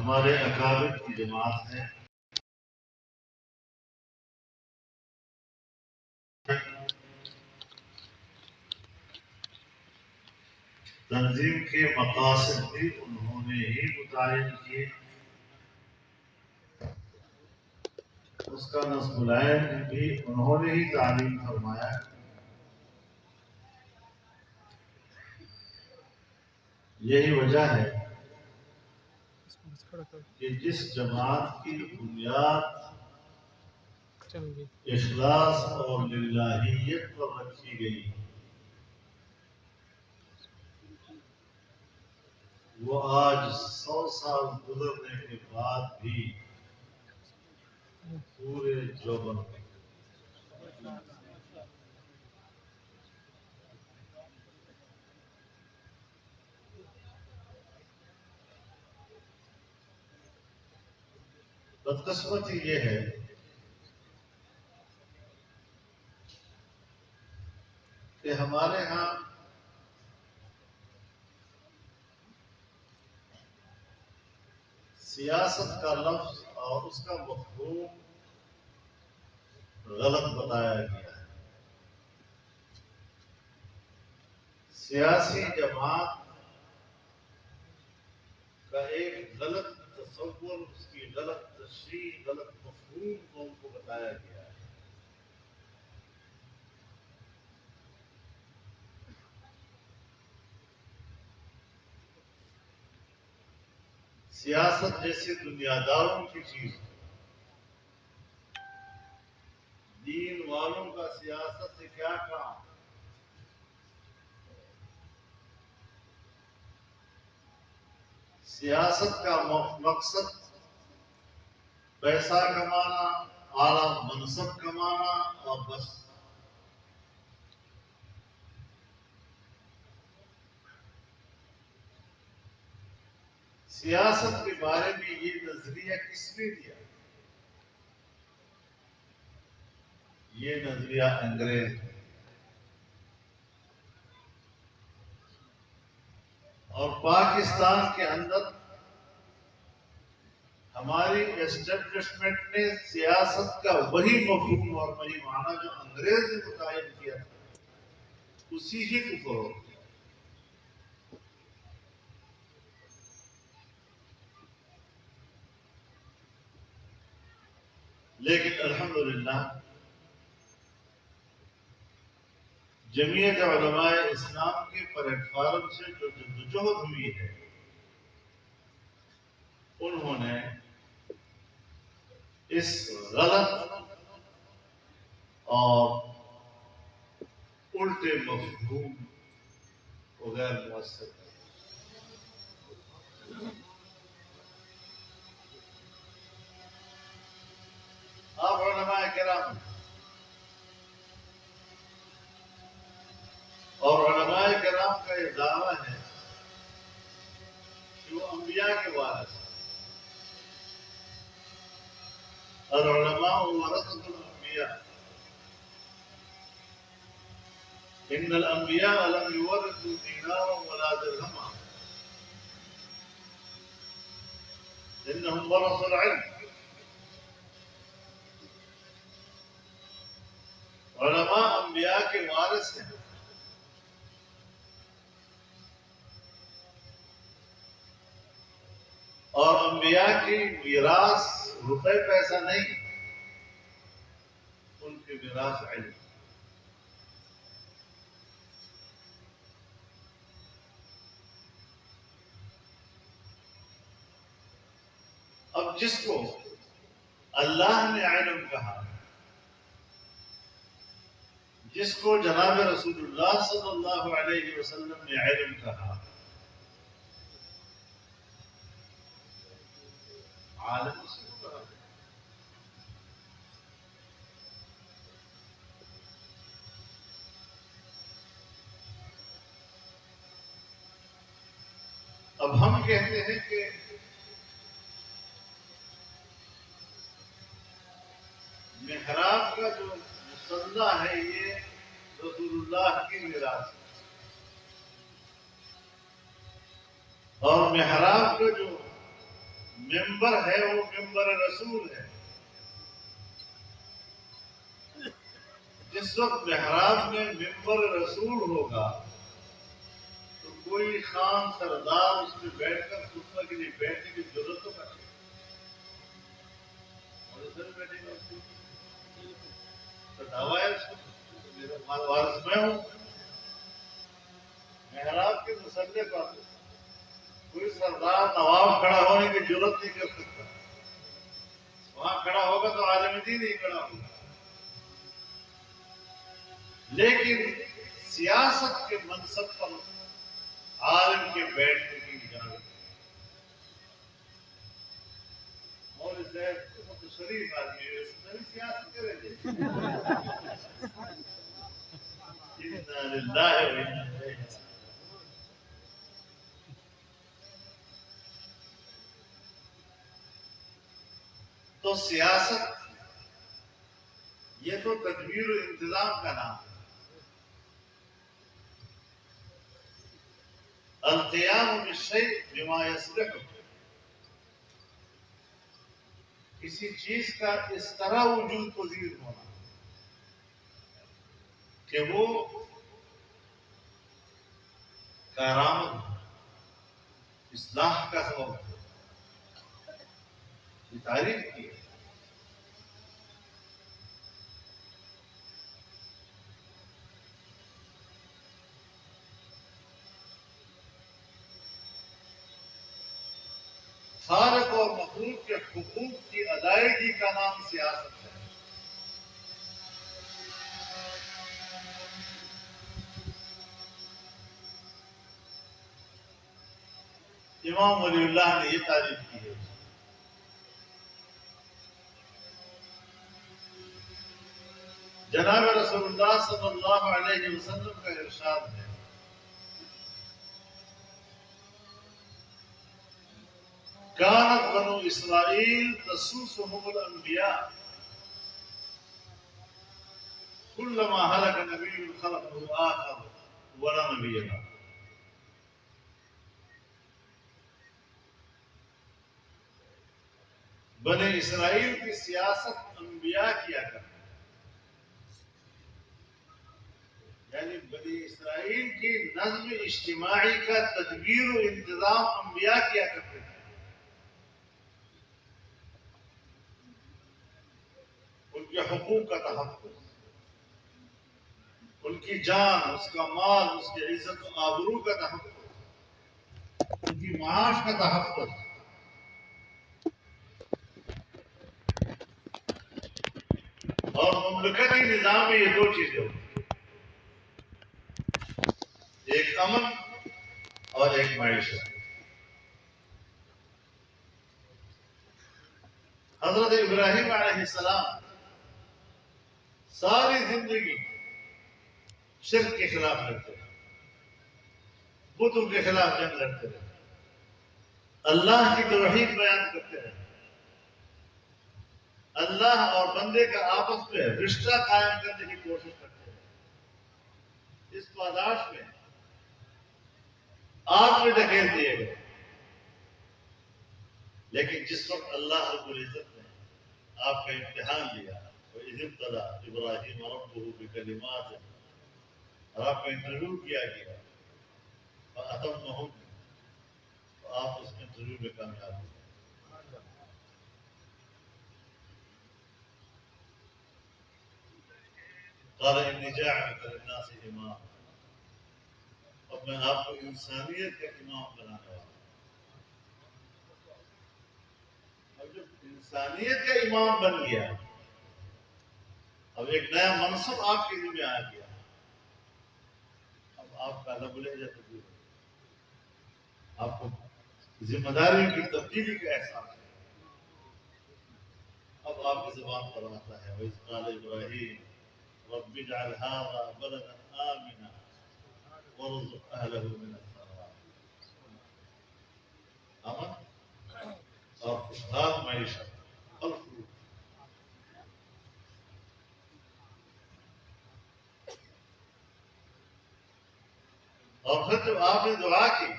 ہمارے اکابر کی جماعت ہے، تنظیم کے مقاصد بھی انہوں نے ہی متعین کیے، اس کا نصب العین بھی انہوں نے ہی تعلیم فرمایا۔ یہی وجہ ہے کہ جس جماعت کی بنیاد اخلاص اور للہیت پر رکھی گئی، وہ آج 100 سال گزرنے کے بعد بھی پورے جوبن بدقسمتی یہ ہے کہ ہمارے ہاں سیاست کا لفظ اور اس کا مفہوم غلط بتایا گیا ہے۔ سیاسی جماعت کا ایک غلط تصور، اس کی غلط تشریح، غلط مفہوم قوم کو بتایا گیا ہے۔ سیاست جیسے دنیا داروں کی چیز ہے، دین والوں کا سیاست سے کیا کام؟ سیاست کا مقصد پیسہ کمانا، اعلیٰ منصب کمانا اور بس۔ سیاست کے بارے میں یہ نظریہ کس نے دیا؟ یہ نظریہ انگریز ہے، اور پاکستان کے اندر ہماری اسٹیبلشمنٹ نے سیاست کا وہی مفہوم اور وہی معنی جو انگریز نے متعین کیا تھا، اسی ہی کو فروغ دیا۔ لیکن الحمدللہ جمعیت علماء اسلام کے پلیٹ فارم سے جو جدوجہد ہوئی ہے، انہوں نے اس غلط اور الٹے مفہوم کو غیر مؤثر کیا۔ آپ علماء کرام اور علماء کرام کا یہ دعویٰ ہے کہ وہ انبیاء کے وارث ہیں، العلماء ورثۃ الانبیاء، ان الانبیاء لم یورثوا دینارا ولا درہما انہم ورثوا العلم۔ علماء انبیاء کے وارث ہیں، اور انبیاء کی میراث روپے پیسہ نہیں، ان کی میراث علم۔ اب جس کو اللہ نے علم کہا، جس کو جناب رسول اللہ صلی اللہ علیہ وسلم نے علم کہا، عالم اس کو کہا۔ اب ہم کہتے ہیں کہ محراب کا جو مسلح ہے یہ رسول اللہ کی میراث ہے، اور محراب کا جو ممبر ہے وہ ممبر رسول ہے. جس وقت محراب میں ممبر رسول ہوگا تو کوئی خان سردار اس میں بیٹھ کر خطبہ کے لیے بیٹھنے کی ضرورت تو کرے اور ادھر بیٹھے گا اس کو دعویٰ ہے اس کو میرا وارث میں ہوں. محراب کے مسلے پر کوئی سردار نواب کھڑا ہونے کی ضرورت نہیں کر سکتا. وہاں کھڑا ہوگا تو عالم دین ہی کھڑا ہوگا. لیکن سیاست کے منصب پر عالم کے بیٹھنے کی اجازت ہے. مولوی صاحب تو شریف آدمی ہے ساری سیاست کرے گے. انا للہ و انا الیہ راجعون. تو سیاست یہ تو تدبیر و انتظام کا نام ہے. القیام بالشیء بما یصلح کسی چیز کا اس طرح وجود پذیر ہونا کہ وہ کارآمد اصلاح کا سبب ہو. یہ تعریف کی ہے. خالق اور مخلوق کے حقوق کی ادائیگی کا نام سیاست ہے. امام ولی اللہ نے یہ تعریف کی ہے. جناب رسول اللہ صلی اللہ علیہ وسلم کا ارشاد ہے كانت بنو اسرائیل تسوسهم الانبیاء كلما هلك نبي خلقه آخر ولا نبي له. بنی اسرائیل کی سیاست انبیاء کیا کرتے یعنی بنی اسرائیل کی نظم اجتماعی کا تدبیر و انتظام انبیاء کیا کرتے تھے. ان کے حقوق کا تحفظ, ان کی جان, اس کا مال, اس کی عزت و آبرو کا تحفظ, ان کی معاش کا تحفظ. اور مملکتی نظام میں یہ دو چیزیں ہوتی ہیں, ایک امن اور ایک معیشت. حضرت ابراہیم علیہ السلام ساری زندگی شرک کے خلاف لڑتے رہے, بتوں کے خلاف جنگ لڑتے رہے, اللہ کی توحید بیان کرتے رہے, اللہ اور بندے کا آپس میں رشتہ قائم کرنے کی کوشش کرتے رہے. اس پاداش میں آگ میں ڈھکیل دیے گئے. لیکن جس وقت اللہ رب العزت نے آپ کا امتحان لیا وَإِذِ ابْتَلَىٰ إِبْرَاهِيمَ رَبُّهُ بِكَلِمَاتٍ, اور آپ کا انٹرویو کیا گیا فَأَتَمَّهُنَّ, تو آپ اس انٹرویو میں کامیاب ہوئے. قَالَ إِنِّي جَاعِلُكَ لِلنَّاسِ إِمَامًا, اب میں آپ کو انسانیت کا امام بنانے والا ہوں. اب جب انسانیت کا امام بن گیا, اب ایک نیا منصب آپ کے ذمہ میں آ گیا, اب آپ کا لب لہجہ تبدیل ہو, آپ کو ذمہ داریوں کی تبدیلی کا احساس ہے. اب آپ کی زبان پر آتا ہے وَإِذْ قَالَ إِبْرَاهِيمُ رَبِّ اجْعَلْ هَٰذَا بَلَدًا آمِنًا وَارْزُقْ أَهْلَهُ مِنَ الثَّمَرَاتِ. امن اور خوشحال معیشت اور فروغ. اور پھر جب آپ نے دعا کی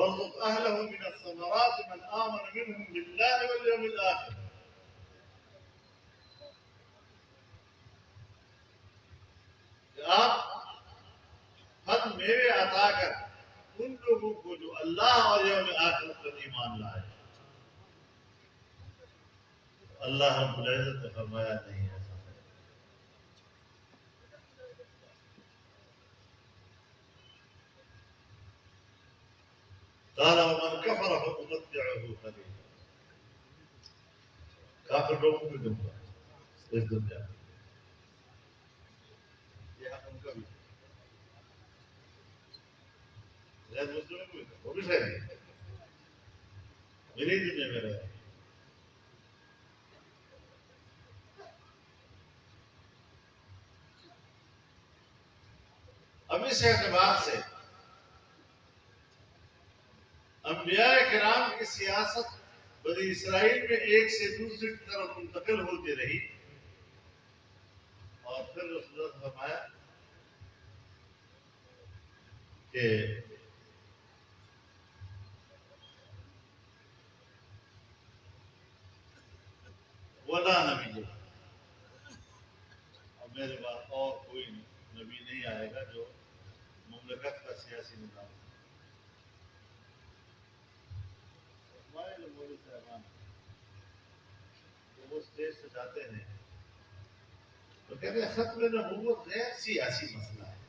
وارزق اهله من الثمرات من آمن منهم بالله واليوم الآخر. آپ پھل میوے عطا کر ان لوگوں کو جو اللہ اور یوم آخرت پر ایمان لائے. اللہ رب العزت نے فرمایا نہیں ایسا. قال ومن كفر فأمتعه قليلا. کافر لوگوں کو دوں گا اس دنیا میں. یہ حق ان کا بھی غیر مسلموں کو بھی وہ بھی صحیح ہے. میری دنیا میں رہے. اب اس اعتبار سے انبیاء کرام کی سیاست بنی اسرائیل میں ایک سے دوسری کی طرف منتقل ہوتی رہی. اور پھر رسول اللہ نے فرمایا کہ ولا نبی، اب میرے بعد اور کوئی نبی نہیں آئے گا جو مملکت کا سیاسی نظام. ہمارے جو مولوی صاحبان وہ اسٹیج سے جاتے ہیں تو کہتے ہیں ختم نبوت غیر سیاسی مسئلہ ہے.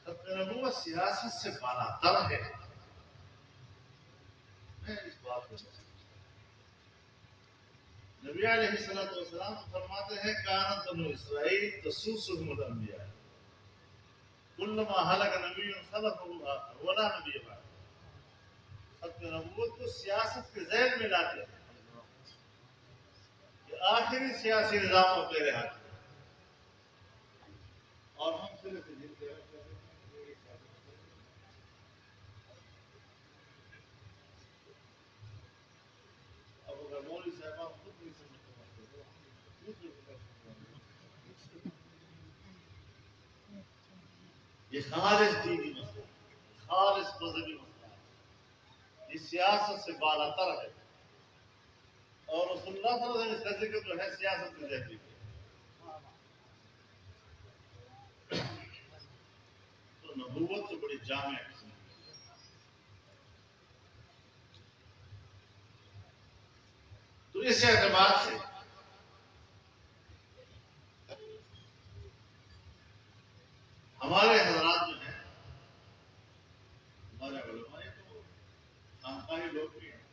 ختم نبوت سیاست سے بالاتر ہے. میں اس بات کو نبی علیہ الصلوۃ والسلام فرماتے ہیں کانت بنو اسرائیل تسوسهم الانبیاء کلما ہلک نبی خلفه آخر ولا نبی بعد. ختم نبوت کو سیاست کے ذیل میں لاتے ہیں کہ آخری سیاسی نظام اب میرے ہاتھ میں. اور ہم سرے سے جن کے اب اگر مولوی صاحبان خود نہیں سمجھتے یہ خالص دینی مسئلہ، خالص مذہبی مسئلہ ہے. یہ سیاست سے بالاتر ہے. اور رسول اللہ صلی اللہ علیہ وسلم اس کا ذکر جو ہے سیاست میں ذہنی ہے. تو نبوت تو بڑی جامع قسم ہے. تو اس اعتبار سے ہمارے حضرات جو ہیں ہمارے علماء تو خانقاہی لوگ بھی ہیں.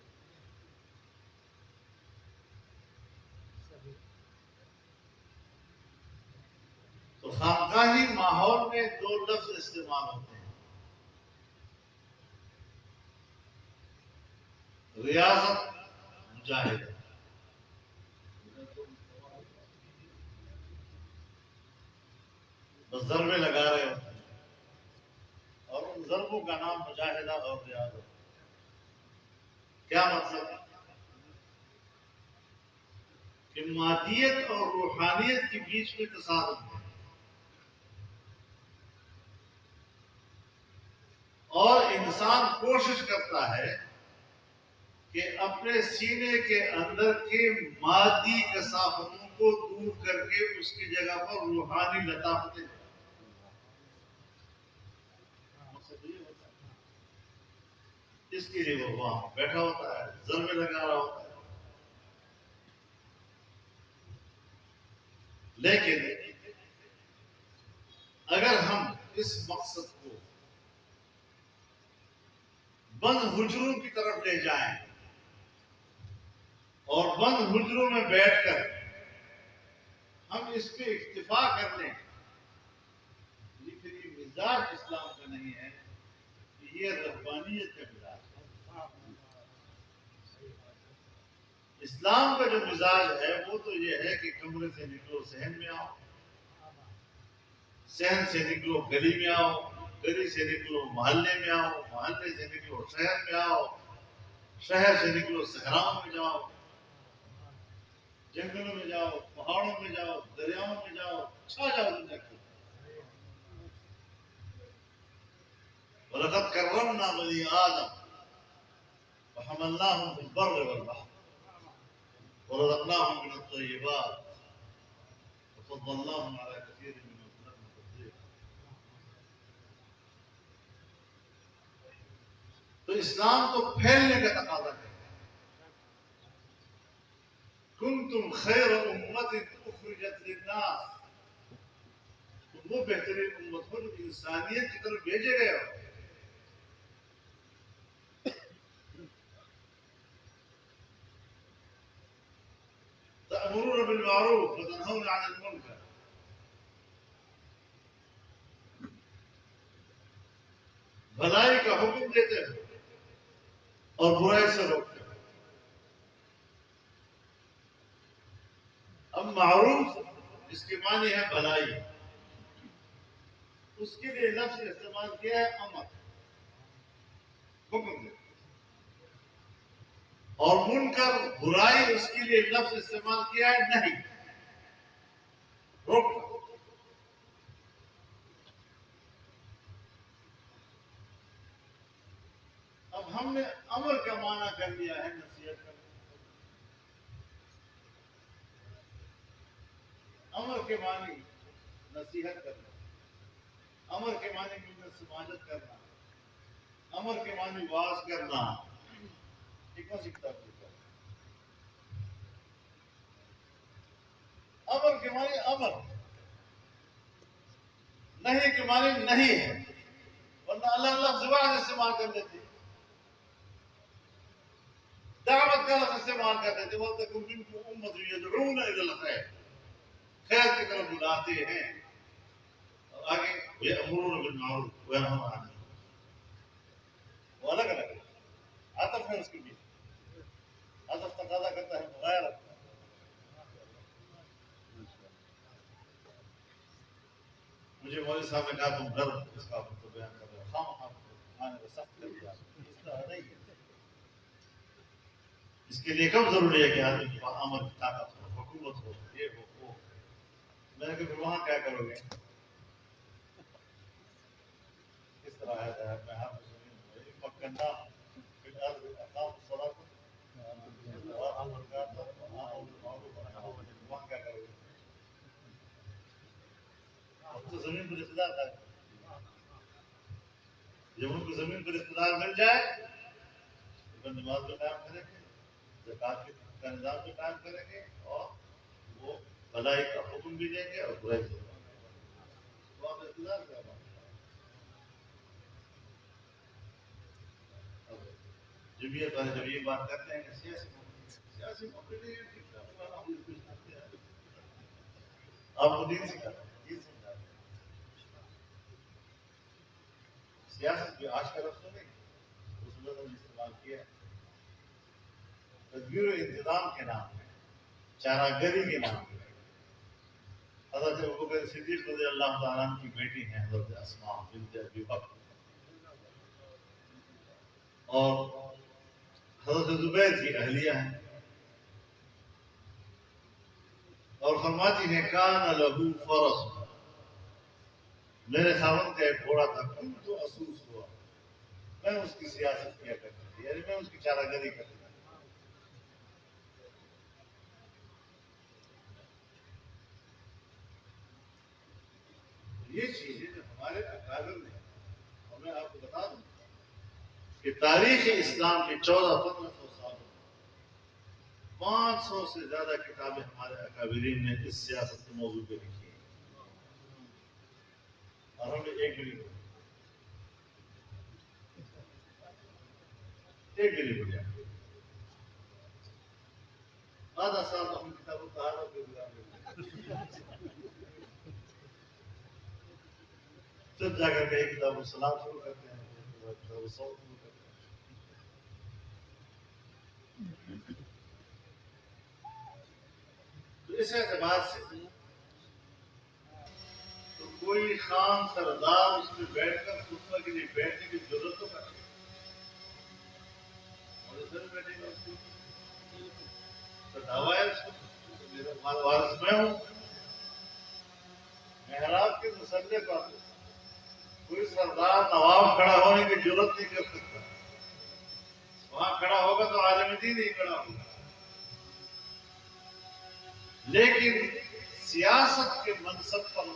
تو خانقاہی ماحول میں دو لفظ استعمال ہوتے ہیں، ریاضت، مجاہدہ. بس ضربے لگا رہے ہوتے ہیں اور ان ضربوں کا نام مجاہدہ اور ریاضت. کیا مطلب ہے کہ مادیت اور روحانیت کے بیچ میں تصادم ہے اور انسان کوشش کرتا ہے کہ اپنے سینے کے اندر کے مادی کثافتوں کو دور کر کے اس کی جگہ پر روحانی لطافتیں. مقصد یہ ہوتا ہے اس کے لیے وہ وہاں بیٹھا ہوتا ہے، ضربے لگا رہا ہوتا ہے. لیکن اگر ہم اس مقصد کو بند حجروں کی طرف لے جائیں اور بند حجروں میں بیٹھ کر ہم اس پہ اکتفا کر لیں، لیکن یہ مزاج اسلام کا نہیں ہے. یہ رہبانیت کا مزاج ہے. اسلام کا جو مزاج ہے وہ تو یہ ہے کہ کمرے سے نکلو صحن میں آؤ، صحن سے نکلو گلی میں آؤ، گلی سے نکلو محلے میں آؤ، محلے سے نکلو شہر میں آؤ، شہر سے نکلو صحراؤں میں جاؤ، جنگلوں میں جاؤ، پہاڑوں میں جاؤ، دریاؤں میں جاؤ، چھا جاؤ دنیا کی. وَلَقَدْ كَرَّمْنَا بَنِي آدَمَ وَحَمَلْنَاهُمْ فِي الْبَرِّ وَالْبَحْرِ وَرَزَقْنَاهُمْ مِنَ الطَّيِّبَاتِ وَفَضَّلْنَاهُمْ عَلَى كَثِيرٍ مِّمَّنْ خَلَقْنَا تَفْضِيلًا. تو اسلام تو پھیلنے کا تقاضا ہے. کنتم خیر امت اخرجت للناس، تم وہ بہترین امت ہو جو انسانیت کی طرف بھیجے گئے ہو. تأمرون بالمعروف وتنهون عن المنکر، بھلائی کا حکم دیتے ہو اور برائی سے روکتے ہو. اب معروف جس کے معنی ہے بھلائی، اس کے لیے لفظ استعمال کیا ہے امر، حکم دیتے. اور منکر برائی، اس کے لیے لفظ استعمال کیا ہے نہیں، روک. اب ہم نے امر کا معنی کر لیا ہے نصیحت کرنا. امر کے معنی نصیحت کرنا، امر کے معنی ملت سماجت کرنا، امر کے معنی واز کرنا. یہ کون سی کتاب لکھا ہے؟ امر کے معنی امر، نہیں کے معنی نہیں ہے، ورنہ اللہ اللہ زبان استعمال کر دیتے، دعوت کا لفظ استعمال کر دیتے. وَلْتَكُنْ مِنْكُمْ أُمَّةٌ يَدْعُونَ إِلَى الْخَيْرِ، خیر کی طرف بلاتے ہیں. اور آگے وَيَأْمُرُونَ بِالْمَعْرُوفِ وَيَنْهَوْنَ عَنِ الْمُنکَرِ، وہ الگ الگ ہے. عطف ہے اس کے لیے، عطف تقاضا کرتا ہے مغایرت. مجھے مولوی صاحب نے کہا تم ڈر اس کا تو بیان کر رہے ہو، آنے کا سخت کر دیا. اس طرح نہیں ہے. اس کے لیے کب ضروری ہے کہ آدمی کے پاس امر کی طاقت ہو، حکومت ہو، یہ ہو وہ. میں نے کہا پھر وہاں کیا کرو گے؟ کس طرح ہے میں ہر مسلم مکنہ پھر اقام الصلاۃ وامر کرتا وہاں کیا کرو گے؟ اب تو زمین پر رشتے دار تھا. جب ان کو زمین پر رشتے دار مل جائے تو نماز میں قائم کریں گے، زکات کا نظام بھی قائم کریں گے، اور وہ بھلائی کا حکم بھی دیں گے اور برائی سے روکیں گے. تو آپ رشتے دار کیا بات. جمعیت والے جب یہ بات کرتے ہیں کہ سیاسی موقع نہیں ہے، آپ کو دین سکھاتے ہیں، دین سمجھاتے ہیں. سیاست بھی آج کا لفظ نہیں، اس لفظ نے استعمال کیا ہے. تدبیر و انتظام کے نام ہے، چارہ گری کے نام ہے. حضرت ابوبکر صدیق رضی اللہ تعالیٰ عنہ کی بیٹی ہیں حضرت اسماء بنت ابی بکر، اور حضرت زبیر کی اہلیہ ہیں. اور فرماتی ہیں کان لہو فرس، میرے خاوند کا ایک گھوڑا تھا، کنت اسوس ہوا، میں اس کی سیاست کیا کرتی تھی، یعنی میں اس کی چارہ گری کرتی تھی. یہ چیز ہے جو ہمارے اکابر نے. اور میں آپ کو بتا دوں کہ تاریخ اسلام کے 1400-1500 سالوں میں 500 سے زیادہ کتابیں ہمارے اکابرین نے اس سیاست کے موضوع پہ لکھی ہیں، اور ہم نے ایک بھی نہیں پڑھی. آدھا سال تو ہم کتاب الطہارت پہ گزار دیتے ہیں، پھر جا کر کے کتاب الصلاۃ شروع کرتے ہیں، کتاب الصوم شروع کرتے ہیں. تو اس اعتبار سے تو کوئی خان سردار اس میں بیٹھ کر خطبہ کے لیے بیٹھنے کی ضرورت تو کرے، اور ادھر بیٹھے گا اس کو تو دعویٰ ہے اس کو میرا وارث میں ہوں. محراب کے مسلح پر کوئی سردار نواب کھڑا ہونے کی ضرورت نہیں کر سکتا. وہاں کھڑا ہوگا تو عالم دین ہی کھڑا ہوگا. لیکن سیاست کے منصب پر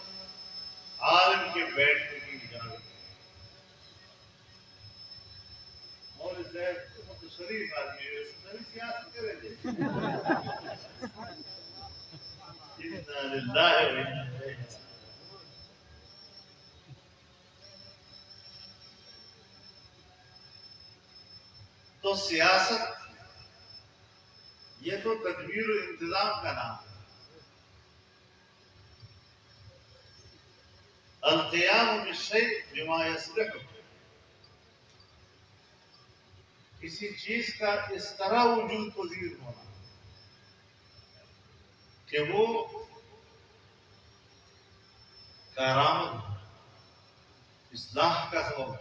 عالم کے بیٹھنے کی اجازت ہے. مولوی صاحب تو شریف آدمی ہے، ساری سیاست کرے گے. انا للہ و انا الیہ راجعون. تو سیاست یہ تو تدبیر و انتظام کا نام ہے. القیام بالشیء بما یصلح، کسی چیز کا اس طرح وجود پذیر ہونا کہ وہ کارآمد اصلاح کا سبب ہو.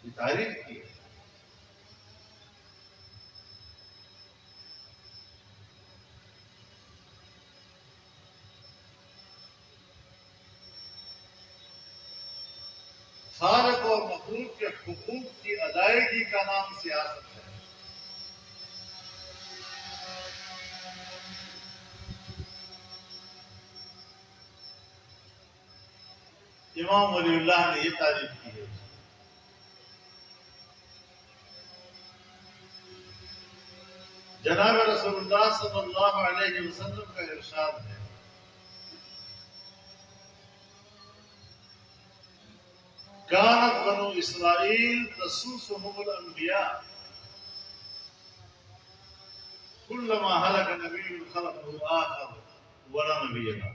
یہ تعریف کی ہے. خالق اور مخلوق کے حقوق کی ادائیگی کا نام سیاست ہے. امام ولی اللہ نے یہ تعریف کی ہے. جناب رسول اللہ صلی اللہ علیہ وسلم کا ارشاد ہے، كانت بنو اسرائیل تسوسهم الانبیاء كلما هلك نبي خلقه آخر ولا نبي له.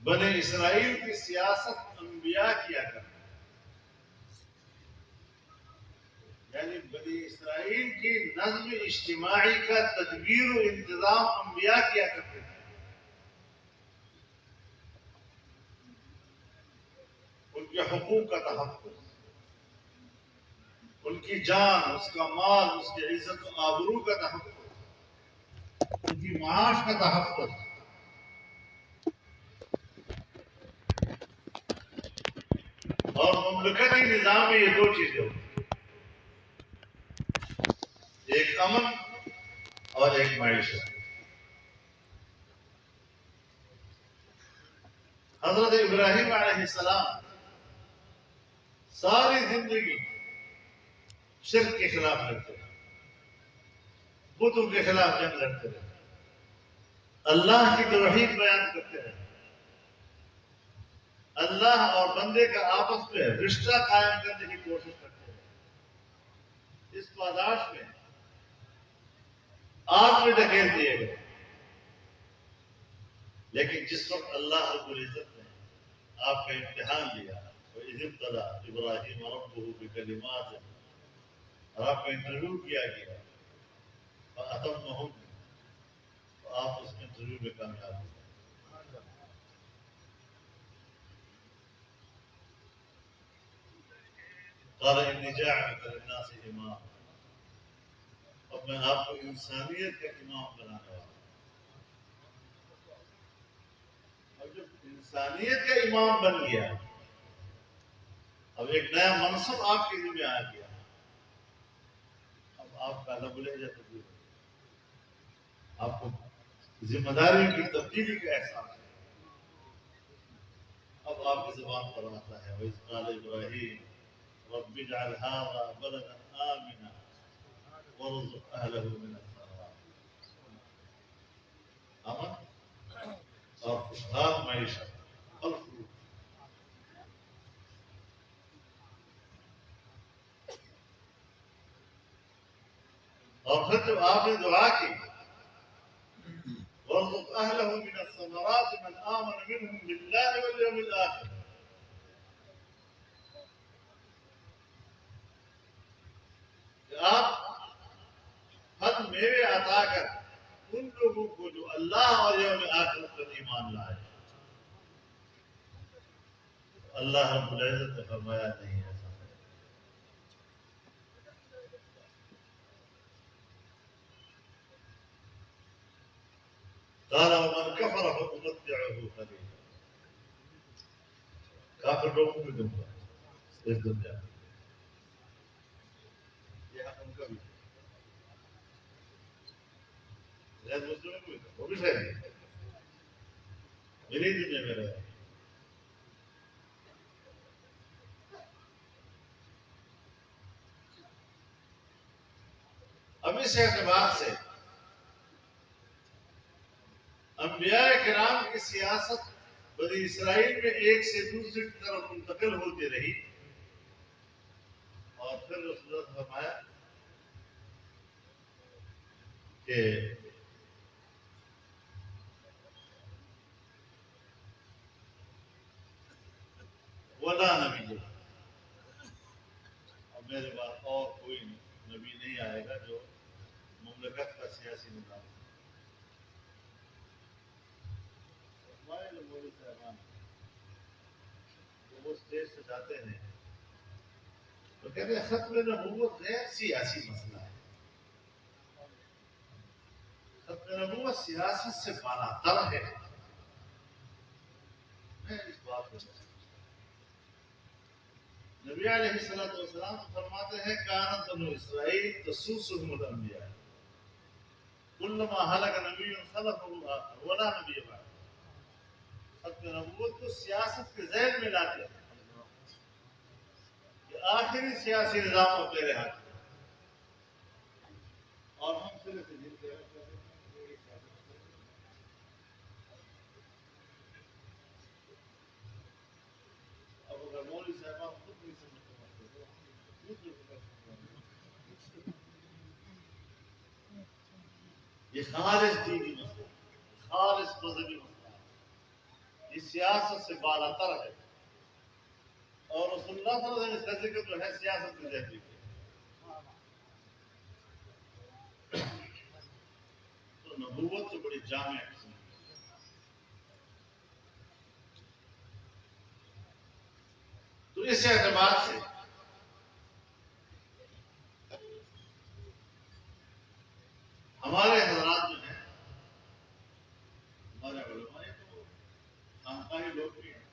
بنی اسرائیل کی سیاست انبیاء کیا کرتے، یعنی بنی اسرائیل کی نظم اجتماعی کا تدبیر و انتظام انبیاء کیا کرتے تھے. ان کے حقوق کا تحفظ، ان کی جان، اس کا مال، اس کی عزت و آبرو کا تحفظ، ان کی معاش کا تحفظ. اور مملکتی نظام میں یہ دو چیزیں ہوتی، ایک امن اور ایک معیشت. حضرت ابراہیم علیہ السلام ساری زندگی شرک کے خلاف لڑتے رہے، بتوں کے خلاف جنگ لڑتے رہے، اللہ کی توحید بیان کرتے رہے، اللہ اور بندے کا آپس میں رشتہ قائم کرنے کی کوشش کرتے رہے. اس پاداش میں آگ میں ڈھکیل دیے گئے. لیکن جس وقت اللہ رب العزت نے آپ کا امتحان لیا، وَإِذِ ابْتَلَىٰ إِبْرَاهِيمَ رَبُّهُ بِكَلِمَاتٍ، اور آپ کا انٹرویو کیا گیا فَأَتَمَّهُنَّ، تو آپ اس انٹرویو میں کامیاب ہو گئے. قَالَ إِنِّي جَاعِلُكَ لِلنَّاسِ إِمَامًا، اب میں آپ کو انسانیت کا امام بنانے والا ہوں. اور جب انسانیت کا امام بن گیا، اب ایک نیا منصب آپ کے ذمہ میں آ گیا. اب آپ کا لب لہجہ تبدیل ہو گیا، آپ کو ذمہ داریوں کی تبدیلی کا احساس ہے. اب آپ کی زبان پر آتا ہے وَإِذْ قَالَ إِبْرَاهِيمُ رَبِّ اجْعَلْ هَٰذَا بَلَدًا آمِنًا وَارْزُقْ أَهْلَهُ مِنَ الثَّمَرَاتِ. امن اور خوشحال معیشت اور فروغ. اور پھر جب آپ نے دعا کی وَارْزُقْ أَهْلَهُ مِنَ الثَّمَرَاتِ مَنْ آمَنَ مِنْهُمْ بِاللَّهِ وَالْيَوْمِ الْآخِرِ، کہ آپ پھل میوے عطا کر ان لوگوں کو جو اللہ اور یوم آخرت پر ایمان لائے. اللہ رب العزت نے فرمایا نہیں ایسا. قال ومن كفر فأمتعه قليلا. کافر لوگوں کو دوں گا اس دنیا میں. یہ حق ان کا بھی غیر مسلموں کو بھی وہ بھی صحیح ہے. میری دنیا میں رہے. اب اس اعتبار سے انبیاء کرام کی سیاست بنی اسرائیل میں ایک سے دوسری کی طرف منتقل ہوتی رہی. اور پھر رسول اللہ نے فرمایا کہ ولا نبی، اب میرے بعد اور کوئی نبی نہیں آئے گا جو مملکت کا سیاسی نظام. ہمارے جو مولوی صاحبان وہ اسٹیج سے جاتے ہیں تو کہتے ہیں ختم نبوت غیر سیاسی مسئلہ ہے. ختم نبوت سیاست سے بالاتر ہے. میں اس بات کو نبی علیہ الصلوۃ والسلام فرماتے ہیں کانت بنو اسرائیل تسوسهم الانبیاء کلما ہلک نبی خلفه ولا نبی بعد. ختم نبوت کو سیاست کے ذیل میں لاتے ہیں کہ آخری سیاسی نظام اب میرے ہاتھ میں. اور ہم سرے سے جن کے اب اگر مولوی صاحبان خود نہیں سمجھتے یہ خالص دینی مسئلہ، خالص مذہبی مسئلہ ہے. یہ سیاست سے بالاتر ہے. اور رسول اللہ صلی اللہ علیہ وسلم اس کا ذکر جو ہے سیاست میں ذہنی ہے. تو نبوت تو بڑی جامع قسم ہے. تو اس اعتبار سے ہمارے حضرات جو ہیں ہمارے علماء تو خانقاہی لوگ بھی ہیں.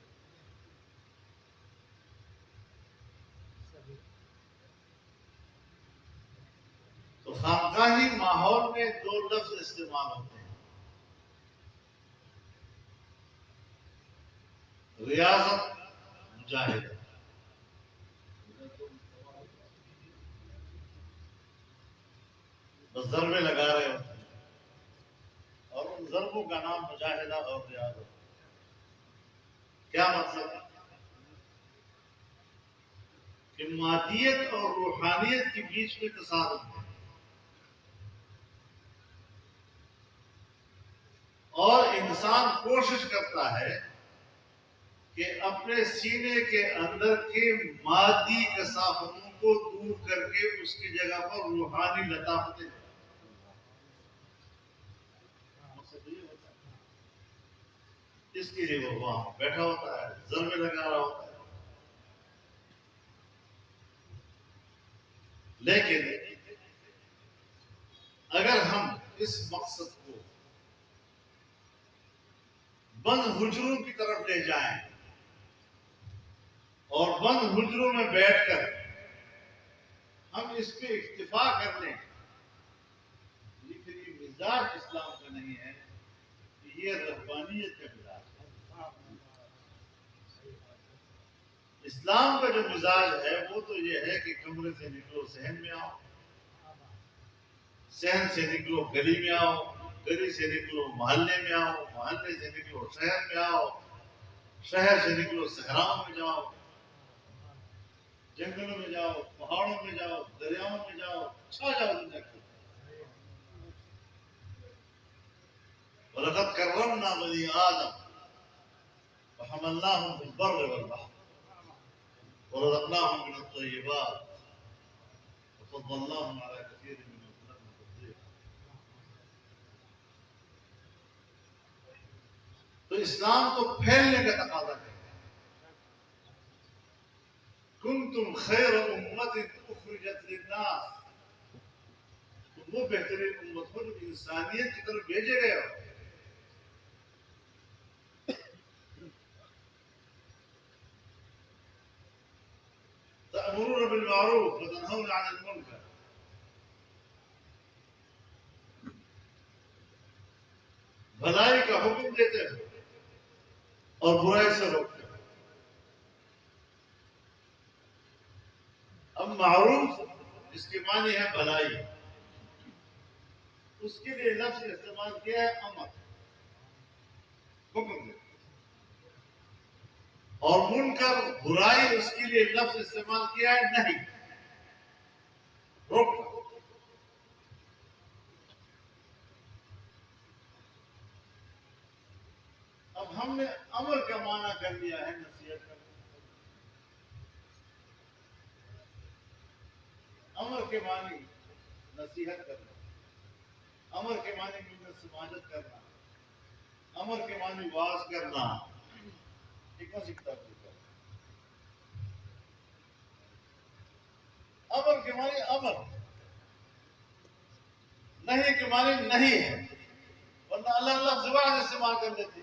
تو خانقاہی ماحول میں دو لفظ استعمال ہوتے ہیں، ریاضت، مجاہدہ. بس ضربے لگا رہے ہوتے ہیں اور ان ضربوں کا نام مجاہدہ اور ریاضت. کیا مطلب ہے کہ مادیت اور روحانیت کے بیچ میں تصادم ہے اور انسان کوشش کرتا ہے کہ اپنے سینے کے اندر کے مادی کثافتوں کو دور کر کے اس کی جگہ پر روحانی لطافتیں. اس کے لیے وہ وہاں بیٹھا ہوتا ہے، ضربے لگا رہا ہوتا ہے. لیکن اگر ہم اس مقصد کو بند حجروں کی طرف لے جائیں اور بند حجروں میں بیٹھ کر ہم اس پہ اکتفا کر لیں، لیکن یہ مزاج اسلام کا نہیں ہے. یہ رہبانیت کا مزاج ہے. اسلام کا جو مزاج ہے وہ تو یہ ہے کہ کمرے سے نکلو صحن میں آؤ، صحن سے نکلو گلی میں آؤ، گلی سے نکلو محلے میں آؤ، محلے سے نکلو شہر میں آؤ، شہر سے نکلو صحراؤں میں جاؤ، جنگلوں میں جاؤ، پہاڑوں میں جاؤ، دریاؤں میں جاؤ، چھا جاؤ دنیا کی. وَلَقَدْ كَرَّمْنَا بَنِي آدَمَ وَحَمَلْنَاهُمْ فِي الْبَرِّ وَالْبَحْرِ وَرَزَقْنَاهُمْ مِنَ الطَّيِّبَاتِ وَفَضَّلْنَاهُمْ عَلَى كَثِيرٍ مِّمَّنْ خَلَقْنَا تَفْضِيلًا. تو اسلام تو پھیلنے کا تقاضا ہے. کنتم خیر امت اخرجت للناس، تم وہ بہترین امت ہو جو انسانیت کی طرف بھیجے گئے ہو. وَتَأْمُرُونَ بِالْمَعْرُوفِ وَتَنْهَوْنَ عَنِ الْمُنكَرِ، بھلائی کا حکم دیتے ہیں اور برائی سے روکتے ہیں. اب معروف جس کے معنی ہے بھلائی، اس کے لیے لفظ استعمال کیا ہے امر، حکم دیتے. اور منکر برائی، اس کے لیے لفظ استعمال کیا ہے نہیں، روکنا. اب ہم نے امر کا معنی کر لیا ہے نصیحت کرنا. امر کے معنی نصیحت کرنا، امر کے معنی ملت سماجت کرنا، امر کے معنی واز کرنا. یہ کون سی کتاب لکھا ہے؟ امر کے معنی امر، نہیں کے معنی نہیں ہے، ورنہ اللہ اللہ زبان استعمال کر دیتے،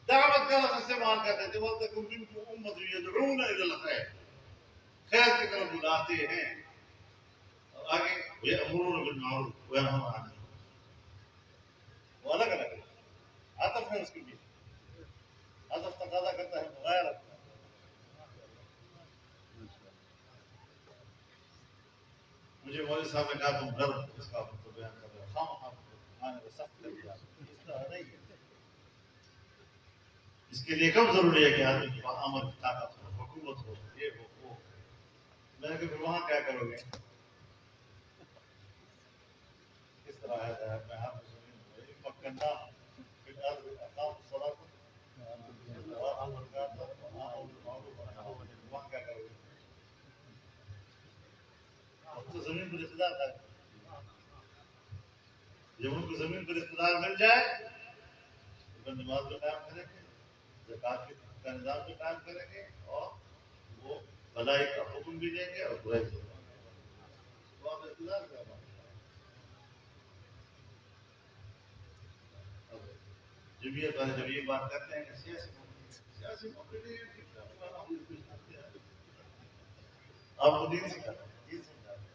دعوت کا لفظ استعمال کر دیتے. وَلْتَكُن مِّنكُمْ أُمَّةٌ يَدْعُونَ إِلَى الْخَيْرِ، خیر کی طرف بلاتے ہیں. اور آگے وَيَأْمُرُونَ بِالْمَعْرُوفِ وَيَنْهَوْنَ عَنِ الْمُنكَرِ، وہ الگ الگ ہے. عطف ہے اس کے لیے، عطف تقاضا کرتا ہے مغایرت. مجھے مولوی صاحب نے کہا تم ڈر اس کا تو بیان کر رہے ہو، خام کو سخت کر دیا. اس طرح نہیں ہے. اس کے لیے کب ضروری ہے کہ آدمی کے پاس امر کی طاقت ہو، حکومت ہو، یہ ہو وہ. میں نے کہا پھر وہاں کیا کرو گے؟ کس طرح ہے میں ہر زمین مکنہ پھر اقام صلاۃ اور امر کا وہاں کیا کرو گے؟ اب تو زمین پر رشتہ دار ہے. جب ان کو زمین پر رشتہ دار مل جائے تو نماز میں قائم کریں گے، زکات کا نظام بھی قائم کریں گے، اور وہ بھلائی کا حکم بھی دیں گے اور برائی سے وہ آپ رشتہ دار کا بات. جمعیت والے جب یہ بات کرتے ہیں کہ سیاسی موقع نہیں ہے، آپ کو دین سکھاتے ہیں، دین سمجھاتے ہیں.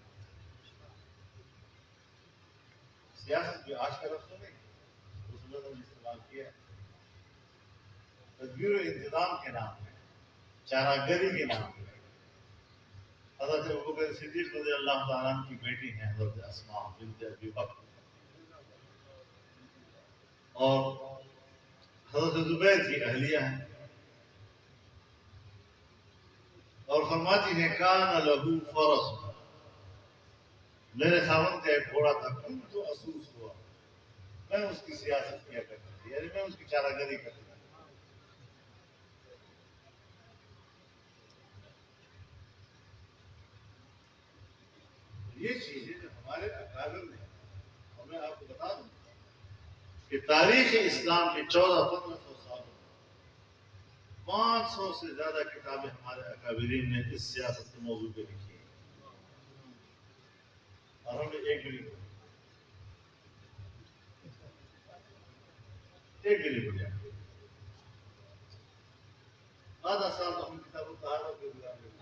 سیاست بھی آج کا لفظ نہیں، اس لفظ نے استعمال کیا ہے تدبیر و انتظام کے نام ہے، چارہ گری کے نام ہے. حضرت ابوبکر صدیق رضی اللہ تعالیٰ عنہ کی بیٹی ہیں حضرت اسماء بنت ابی بکر، اور حضرت زبیر کی اہلیہ ہیں، اور فرماتی ہیں کان لہو فرس، میرے خاوند کا ایک گھوڑا تھا، کنت اسوس ہوا، میں اس کی سیاست کیا کرتی تھی، یعنی میں اس کی چارہ گری کرتی تھی. یہ چیز ہے جو ہمارے اکابر نے. اور میں آپ کو بتا دوں کہ تاریخ اسلام کے 1400-1500 سالوں میں 500 سے زیادہ کتابیں ہمارے اکابرین نے اس سیاست کے موضوع پہ لکھی ہیں، اور ہم نے ایک بھی نہیں پڑھی. آدھا سال تو ہم کتاب الطہارت پہ گزار دیتے،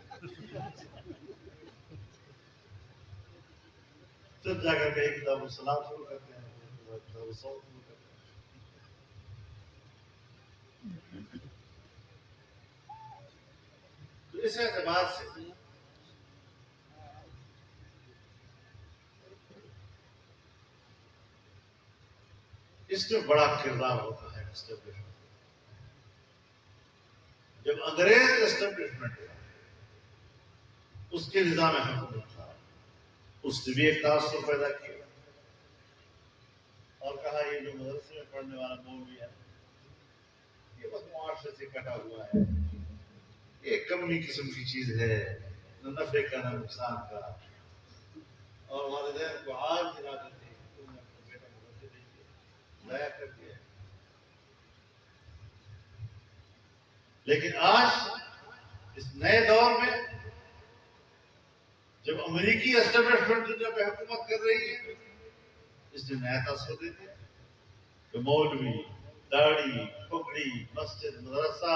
پھر جا کر کے ایک کتاب الصلاۃ شروع کرتے ہیں، کتاب الصوم شروع کرتے ہیں. تو اس اعتبار سے اس میں بڑا کردار ہوتا ہے اسٹیبلشمنٹ. جب انگریز اسٹیبلشمنٹ اس کے نظام حکومت تھا، اس نے بھی ایک تاثر پیدا کیا اور کہا یہ جو مدرسے میں پڑھنے والا مولوی ہے یہ بس معاشرے سے کٹا ہوا ہے، یہ کمی قسم کی چیز ہے، نہ نفع کا نہ نقصان کا. اور والدین کو آج دلا دیتے ہیں کہ تم نے اپنے بیٹے مدرسے بھیجیے، ضائع کر دیا. لیکن آج اس نئے دور میں جب امریکی اسٹیبلشمنٹ دنیا پہ حکومت کر رہی ہے، اس نے نیا تاثر دیتے ہیں کہ مولوی، داڑھی، پگڑی، مسجد، مدرسہ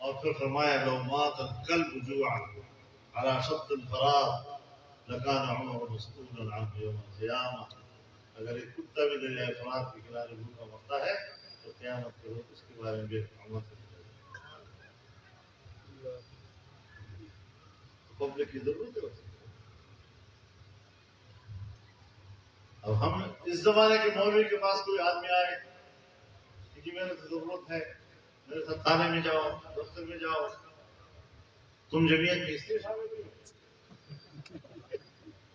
اور پھر فرمایا لو مات الكلب جوعا على شط الفرات لكان عمر مسؤولا عنه يوم القيامة. اگر ایک کتا بھی دریائے فرات کے کنارے بھوکا مرتا ہے تو قیامت کے روز اس کے بارے میں بھی عمر سے پبلک کی ضرورت ہے. اب ہم اس زمانے کے مولوی کے پاس کوئی آدمی آئے کہ میرے کو ضرورت ہے، میرے ساتھ تھانے میں جاؤ، دفتر میں جاؤ، تم جمعیت میں اس لیے شامل ہوئی،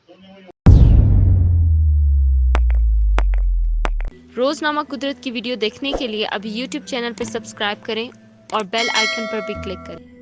تم نے مجھے روزنامہ قدرت کی ویڈیو دیکھنے کے لیے ابھی یوٹیوب چینل پر سبسکرائب کریں اور بیل آئیکن پر بھی کلک کریں.